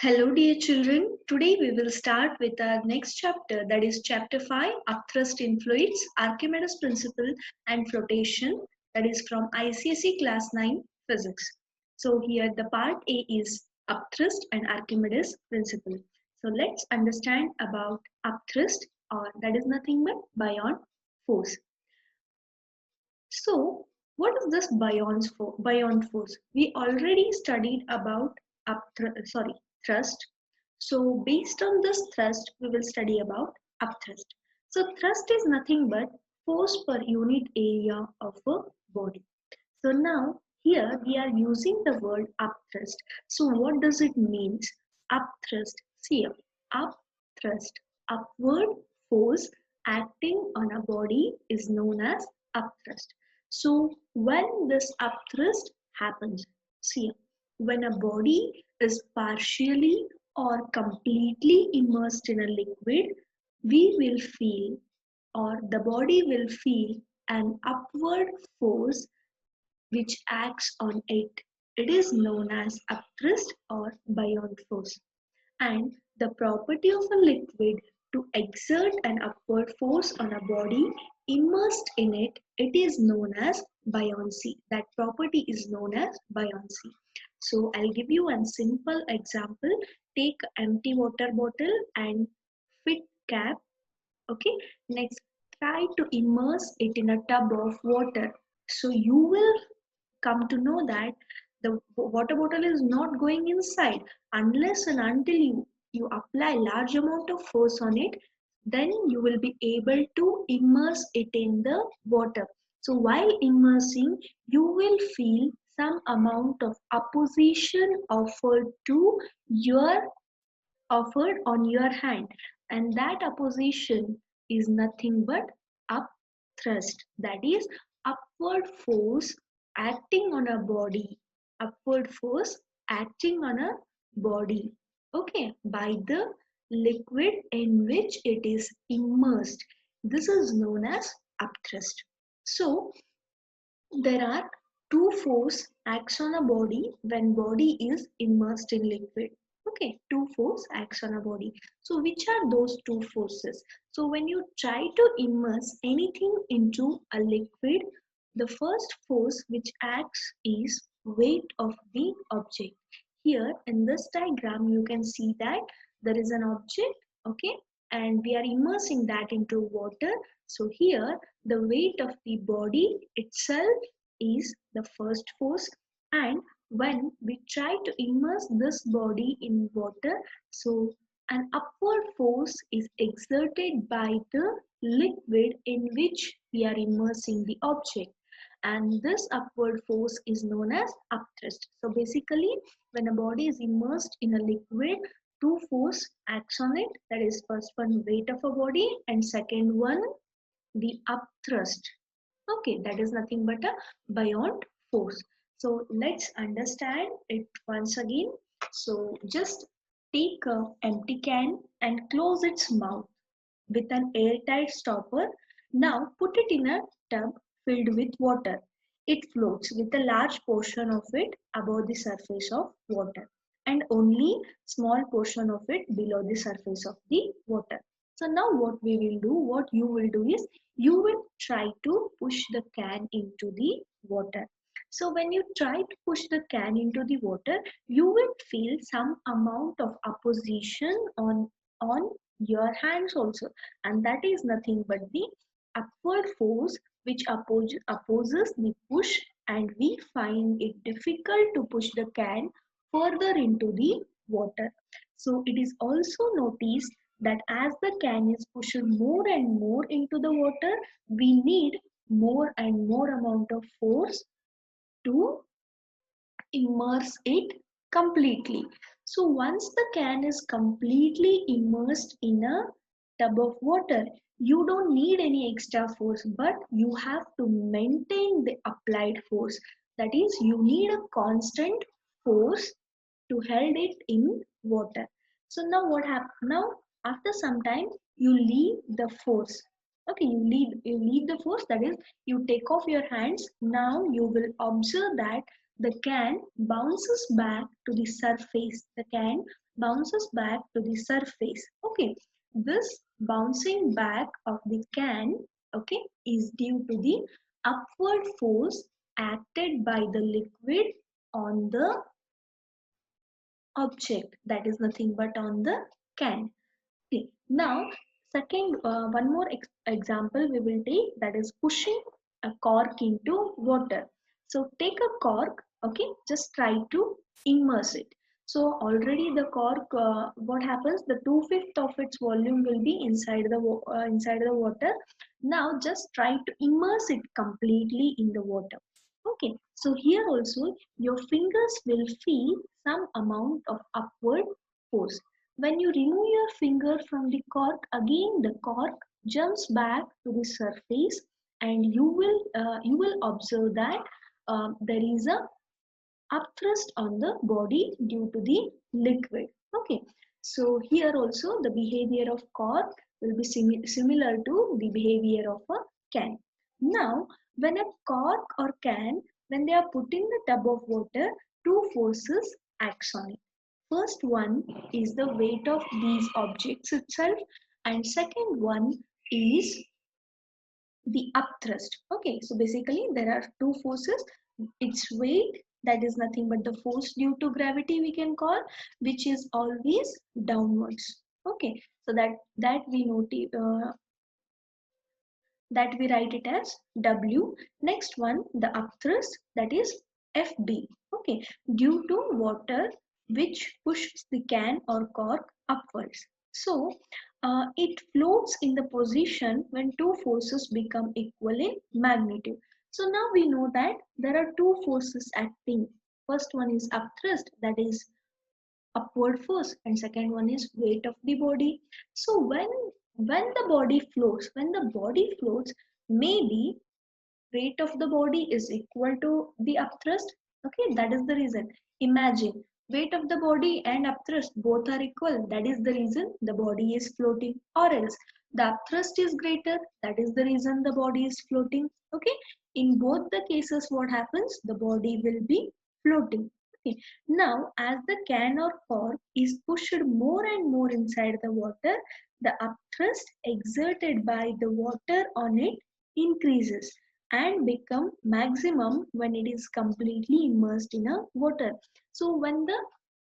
Hello, dear children. Today we will start with our next chapter, that is chapter 5, Upthrust in Fluids, Archimedes Principle and Flotation, that is from ICSE class 9 Physics. So here the part A is Upthrust and Archimedes Principle. So let's understand about upthrust, or that is nothing but Bion Force. So what is this Bion Force? We already studied about thrust. So based on this thrust, we will study about upthrust. So thrust is nothing but force per unit area of a body. So now here we are using the word upthrust. So what does it mean? Upthrust. See here, upthrust. Upward force acting on a body is known as upthrust. So when this upthrust happens, see, when a body is partially or completely immersed in a liquid, we will feel, or the body will feel, an upward force which acts on it. It is known as upthrust or Bion force. And the property of a liquid to exert an upward force on a body immersed in it, it is known as buoyancy. That property is known as buoyancy. So I'll give you a simple example. Take empty water bottle and fit cap. Okay. Next, try to immerse it in a tub of water. So you will come to know that the water bottle is not going inside unless and until you apply large amount of force on it, then you will be able to immerse it in the water. So while immersing, you will feel some amount of opposition your offered on your hand, and that opposition is nothing but up thrust, that is upward force acting on a body, upward force acting on a body, okay, by the liquid in which it is immersed. This is known as upthrust. So there are two force acts on a body when body is immersed in liquid. Okay, two force acts on a body. So which are those two forces? So when you try to immerse anything into a liquid, the first force which acts is weight of the object. Here in this diagram you can see that there is an object, okay, and we are immersing that into water. So here the weight of the body itself is the first force, and when we try to immerse this body in water, so an upward force is exerted by the liquid in which we are immersing the object, and this upward force is known as upthrust. So basically when a body is immersed in a liquid, two force acts on it, that is first one weight of a body and second one the upthrust. Okay, that is nothing but a Bion force. So let's understand it once again. So just take a empty can and close its mouth with an airtight stopper. Now put it in a tub filled with water. It floats with a large portion of it above the surface of water and only small portion of it below the surface of the water. So now what you will do is you will try to push the can into the water. So when you try to push the can into the water, you will feel some amount of opposition on your hands also, and that is nothing but the upward force which opposes the push, and we find it difficult to push the can further into the water. So it is also noticed that as the can is pushed more and more into the water, we need more and more amount of force to immerse it completely. So once the can is completely immersed in a tub of water, you don't need any extra force, but you have to maintain the applied force. That is, you need a constant force to hold it in water. So now what happens? Now after some time you leave the force. Okay, you leave the force, that is you take off your hands. Now you will observe that the can bounces back to the surface. The can bounces back to the surface. Okay, this bouncing back of the can, okay, is due to the upward force acted by the liquid on the object, that is nothing but on the can. Okay. Now, second, one more example we will take, that is pushing a cork into water. So take a cork, okay, just try to immerse it. So already the cork, what happens? The 2/5 of its volume will be inside the water. Now just try to immerse it completely in the water. Okay, so here also your fingers will feel some amount of upward force. When you remove your finger from the cork, again the cork jumps back to the surface, and you will observe that there is a upthrust on the body due to the liquid. Okay, so here also the behavior of cork will be similar to the behavior of a can. Now, when a cork or can, when they are put in the tub of water, two forces acts on it. First one is the weight of these objects itself, and second one is the upthrust. Okay, so basically there are two forces. Its weight, that is nothing but the force due to gravity we can call, which is always downwards. Okay, so that we note that we write it as W. Next one, the upthrust, that is FB. Okay, due to water which pushes the can or cork upwards. So it floats in the position when two forces become equal in magnitude. So now we know that there are two forces acting. First one is upthrust, that is upward force, and second one is weight of the body. So when the body floats, maybe weight of the body is equal to the upthrust. Okay, that is the reason. Imagine weight of the body and upthrust both are equal, that is the reason the body is floating. Or else the upthrust is greater, that is the reason the body is floating. Okay, in both the cases what happens, the body will be floating. Okay, now as the can or cork is pushed more and more inside the water, the upthrust exerted by the water on it increases and become maximum when it is completely immersed in a water. So when the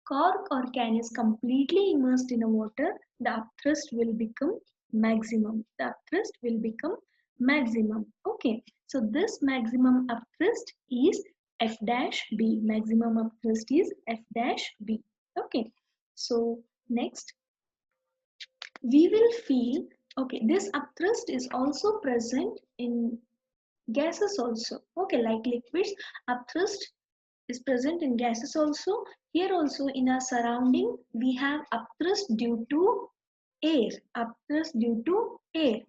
cork or can is completely immersed in a water, the upthrust will become maximum. The upthrust will become maximum. Okay, so this maximum upthrust is F dash B. Maximum upthrust is F dash B. Okay, so next we will feel, okay, this upthrust is also present in gases also. Okay, like liquids, upthrust is present in gases also. Here also in our surrounding we have upthrust due to air. Upthrust due to air.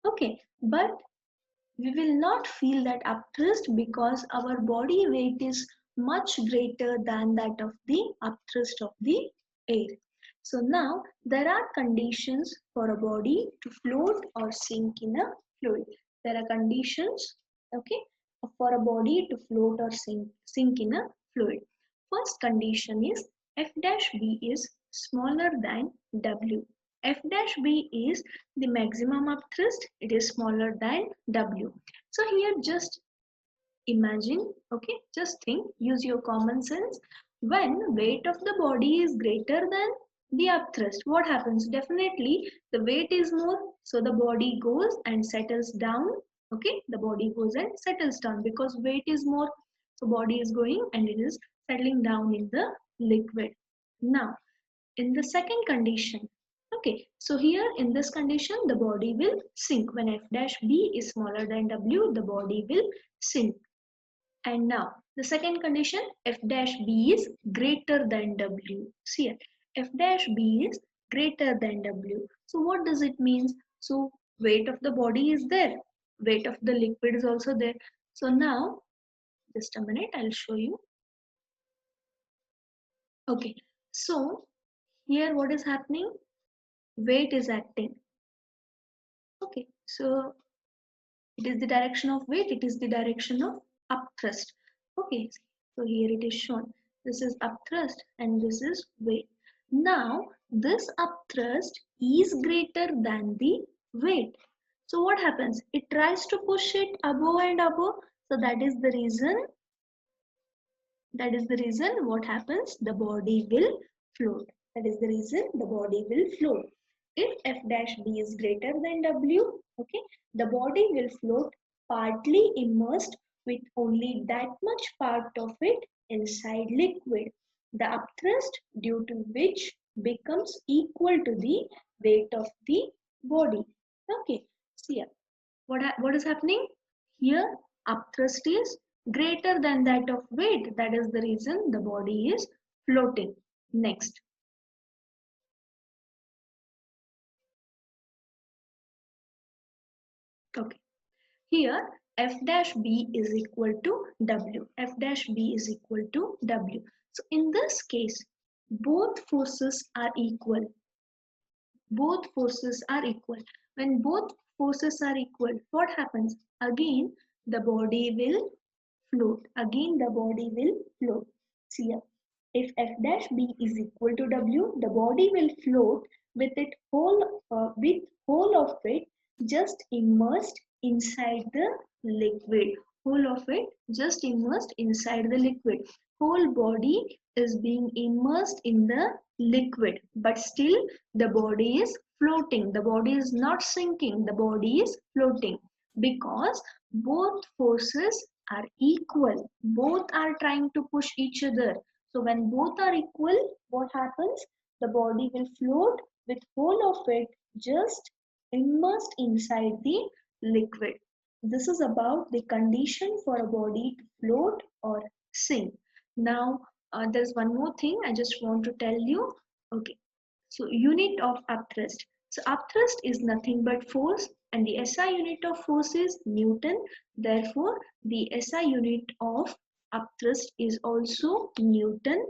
Okay, but we will not feel that upthrust because our body weight is much greater than that of the upthrust of the air. So now there are conditions for a body to float or sink in a fluid. There are conditions, okay, for a body to float or sink in a fluid. First condition is F dash B is smaller than W. F dash B is the maximum upthrust, it is smaller than W. So here just imagine, okay, just think, use your common sense. When weight of the body is greater than the upthrust, what happens? Definitely the weight is more, so the body goes and settles down. Okay, the body goes and settles down because weight is more, so body is going and it is settling down in the liquid. Now in the second condition, okay, so here in this condition the body will sink. When F dash B is smaller than W, the body will sink. And now the second condition, F dash B is greater than W. See here, F dash B is greater than W. So what does it mean? So weight of the body is there, weight of the liquid is also there. So now just a minute, I'll show you. Okay, so here what is happening? Weight is acting. Okay, so it is the direction of weight, it is the direction of upthrust. Okay, so here it is shown. This is upthrust and this is weight. Now, this upthrust is greater than the weight. So what happens? It tries to push it above and above. So that is the reason what happens, the body will float. That is the reason the body will float. If F dash B is greater than W, okay, the body will float partly immersed with only that much part of it inside liquid. The upthrust due to which becomes equal to the weight of the body. Okay, see here. What is happening? Here, upthrust is greater than that of weight. That is the reason the body is floating. Next. Okay. Here, F dash B is equal to W. F dash B is equal to W. So in this case, both forces are equal. Both forces are equal. When both forces are equal, what happens? Again, the body will float. Again, the body will float. See here. If F dash B is equal to W, the body will float with whole of it just immersed inside the liquid. Whole of it just immersed inside the liquid. Whole body is being immersed in the liquid, but still the body is floating. The body is not sinking. The body is floating because both forces are equal. Both are trying to push each other. So when both are equal, what happens? The body will float with whole of it just immersed inside the liquid. This is about the condition for a body to float or sink. Now, there's one more thing I just want to tell you. Okay, so unit of upthrust. So upthrust is nothing but force, and the SI unit of force is Newton. Therefore, the SI unit of upthrust is also Newton.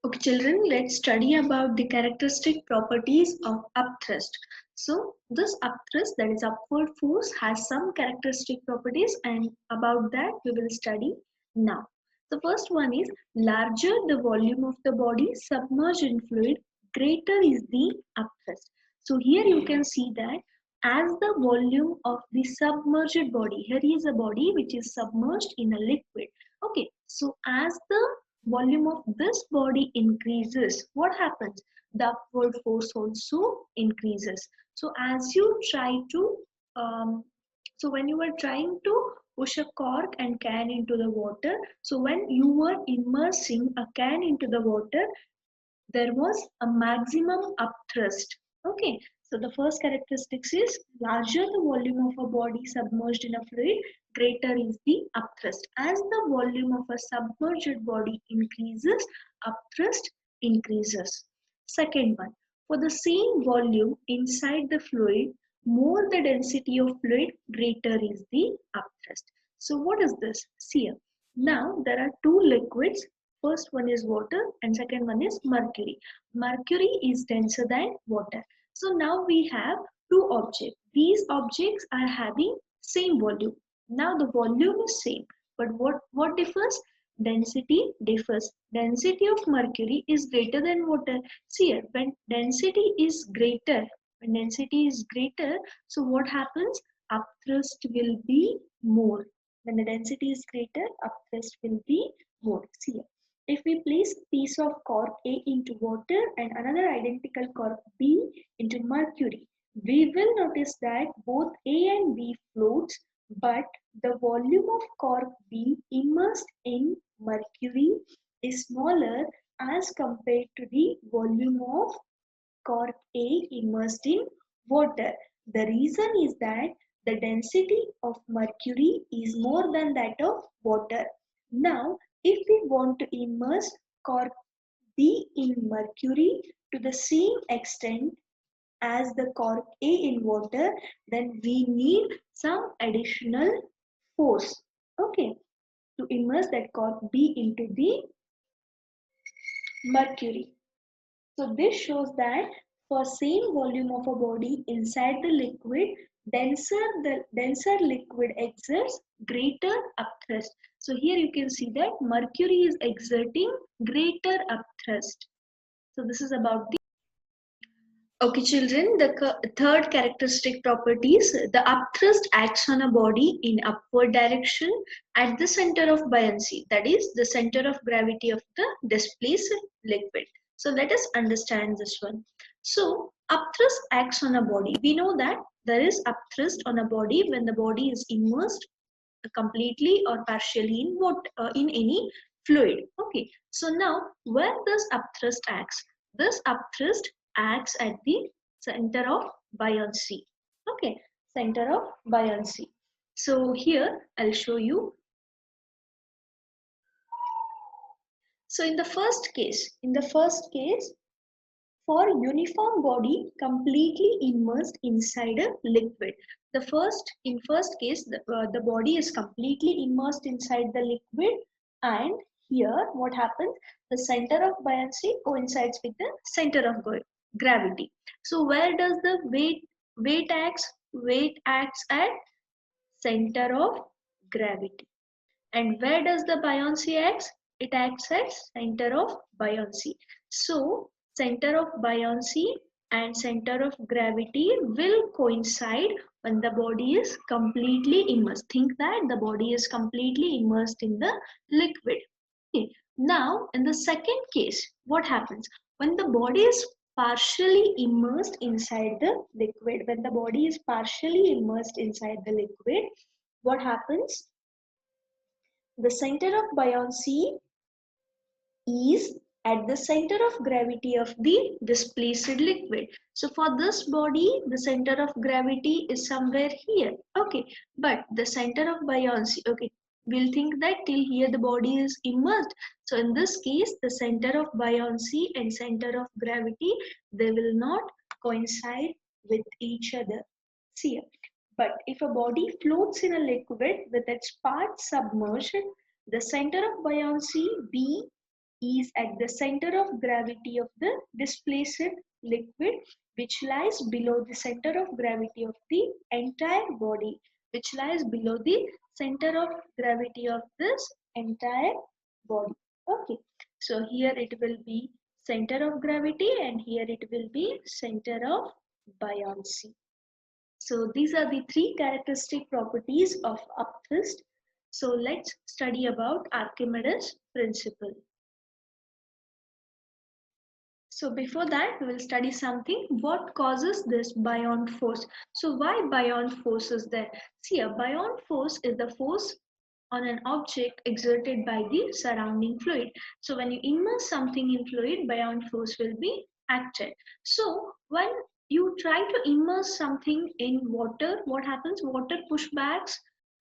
Okay, children, let's study about the characteristic properties of upthrust. So, this upthrust, that is upward force, has some characteristic properties, and about that we will study now. The first one is larger the volume of the body submerged in fluid, greater is the upthrust. So, here you can see that as the volume of the submerged body, here is a body which is submerged in a liquid. Okay, so as the volume of this body increases, what happens? The upward force also increases. So as you try to, so when you are trying to push a cork and can into the water, so when you were immersing a can into the water, there was a maximum upthrust. Okay, so the first characteristics is larger the volume of a body submerged in a fluid, greater is the upthrust. As the volume of a submerged body increases, upthrust increases. Second one, for the same volume inside the fluid, more the density of fluid, greater is the upthrust. So what is this? See here. Now there are two liquids. First one is water and second one is mercury. Mercury is denser than water. So now we have two objects. These objects are having same volume. Now the volume is same. But what differs? Density differs. Density of mercury is greater than water. See here, when density is greater, so what happens? Upthrust will be more. When the density is greater, upthrust will be more. See here. If we place a piece of cork A into water and another identical cork B into mercury, we will notice that both A and B floats, but the volume of cork B immersed in mercury is smaller as compared to the volume of cork A immersed in water. The reason is that the density of mercury is more than that of water. Now, if we want to immerse cork B in mercury to the same extent as the cork A in water, then we need some additional force. Okay, to immerse that cork B into the mercury. So this shows that for same volume of a body inside the liquid, denser liquid exerts greater upthrust. So here you can see that mercury is exerting greater upthrust. So this is about the. Okay, children, the third characteristic properties, the upthrust acts on a body in upward direction at the center of buoyancy, that is the center of gravity of the displaced liquid. So let us understand this one. So upthrust acts on a body. We know that there is upthrust on a body when the body is immersed completely or partially in any fluid. Okay, so now where does upthrust acts? This upthrust acts at the center of buoyancy. Okay, center of buoyancy. So here I'll show you. So in the first case, for uniform body completely immersed inside a liquid. In first case, the body is completely immersed inside the liquid, and here what happens? The center of buoyancy coincides with the center of gravity. So where does the weight acts? Weight acts at center of gravity. And where does the buoyancy acts? It acts at center of buoyancy. So center of buoyancy and center of gravity will coincide when the body is completely immersed. Think that the body is completely immersed in the liquid. Okay. Now in the second case, what happens? When the body is partially immersed inside the liquid, when the body is partially immersed inside the liquid, what happens? The center of buoyancy is at the center of gravity of the displaced liquid. So for this body, the center of gravity is somewhere here. Okay, but the center of buoyancy, okay, we'll think that till here the body is immersed. So in this case, the center of buoyancy and center of gravity, they will not coincide with each other. See here. But if a body floats in a liquid with its parts submerged, the center of buoyancy B is at the center of gravity of the displaced liquid, which lies below the center of gravity of the entire body, which lies below the center of gravity of this entire body. Okay, so here it will be center of gravity and here it will be center of buoyancy. So these are the three characteristic properties of upthrust. So let's study about Archimedes principle. So before that, we will study something. What causes this Bion force? So why Bion force is there? See, a Bion force is the force on an object exerted by the surrounding fluid. So when you immerse something in fluid, Bion force will be acted. So when you try to immerse something in water, what happens? Water pushbacks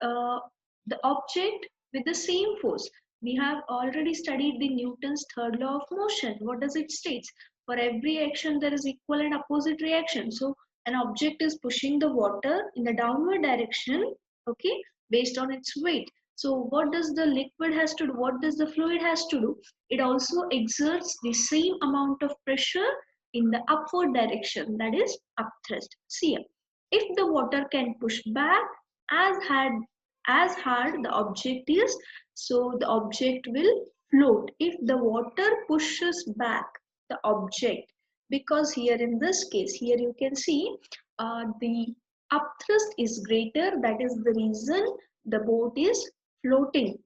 uh, the object with the same force. We have already studied the Newton's third law of motion. What does it state? For every action, there is equal and opposite reaction. So an object is pushing the water in the downward direction, okay, based on its weight. So what does the liquid has to do? What does the fluid has to do? It also exerts the same amount of pressure in the upward direction, that is upthrust. See here, if the water can push back as hard the object is, so the object will float. If the water pushes back the object, because here in this case, here you can see the upthrust is greater, that is the reason the boat is floating.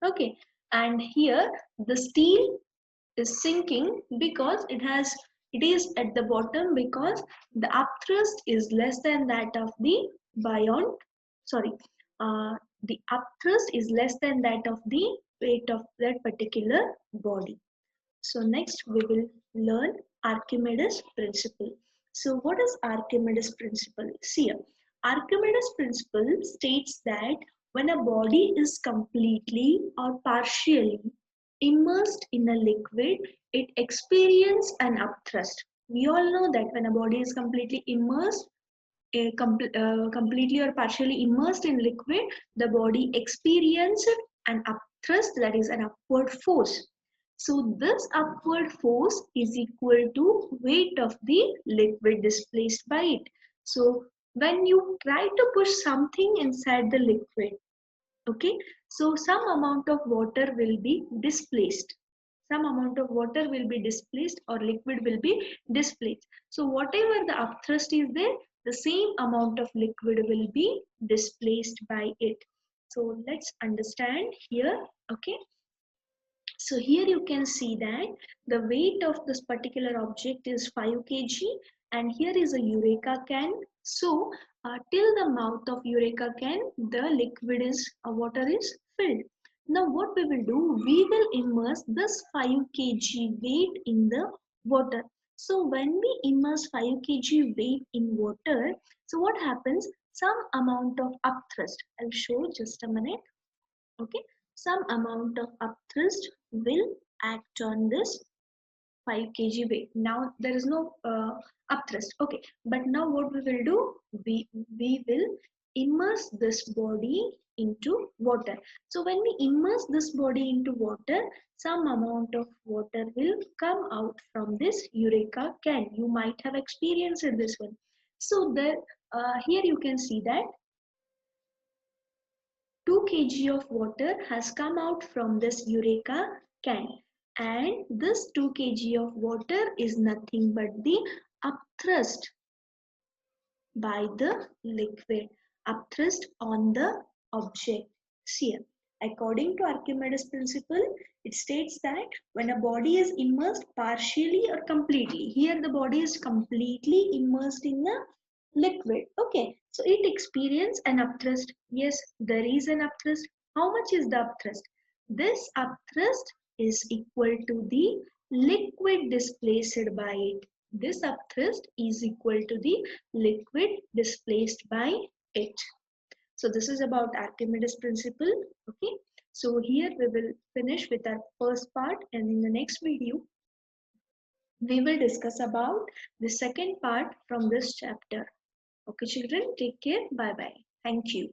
Okay, and here the steel is sinking because it is at the bottom, because the upthrust is less than that of the Bion, sorry, the upthrust is less than that of the weight of that particular body. So next we will learn Archimedes principle. So what is Archimedes principle? See here, Archimedes principle states that when a body is completely or partially immersed in a liquid, it experiences an upthrust. We all know that when a body is completely immersed, completely or partially immersed in liquid, the body experiences an upthrust, that is an upward force. So this upward force is equal to weight of the liquid displaced by it. So when you try to push something inside the liquid, okay, so some amount of water will be displaced, some amount of water will be displaced or liquid will be displaced. So whatever the upthrust is there, the same amount of liquid will be displaced by it. So let's understand here. Okay, so here you can see that the weight of this particular object is 5 kg, and here is a Eureka can. So till the mouth of Eureka can, the liquid is water is filled. Now what we will do, we will immerse this 5 kg weight in the water. So when we immerse 5 kg weight in water, so what happens? Some amount of upthrust. I'll show just a minute. Okay, some amount of upthrust will act on this 5 kg weight. Now there is no upthrust. Okay, but now what we will do, we will immerse this body into water. So when we immerse this body into water, some amount of water will come out from this Eureka can. You might have experienced this one. So here you can see that 2 kg of water has come out from this Eureka can, and this 2 kg of water is nothing but the upthrust by the liquid, upthrust on the object. Here, according to Archimedes principle, it states that when a body is immersed partially or completely, here the body is completely immersed in the liquid. Okay, so it experiences an upthrust. Yes, there is an upthrust. How much is the upthrust? This upthrust is equal to the liquid displaced by it. This upthrust is equal to the liquid displaced by it. So this is about Archimedes principle. Okay, so here we will finish with our first part, and in the next video we will discuss about the second part from this chapter. Okay children, take care. Bye bye. Thank you.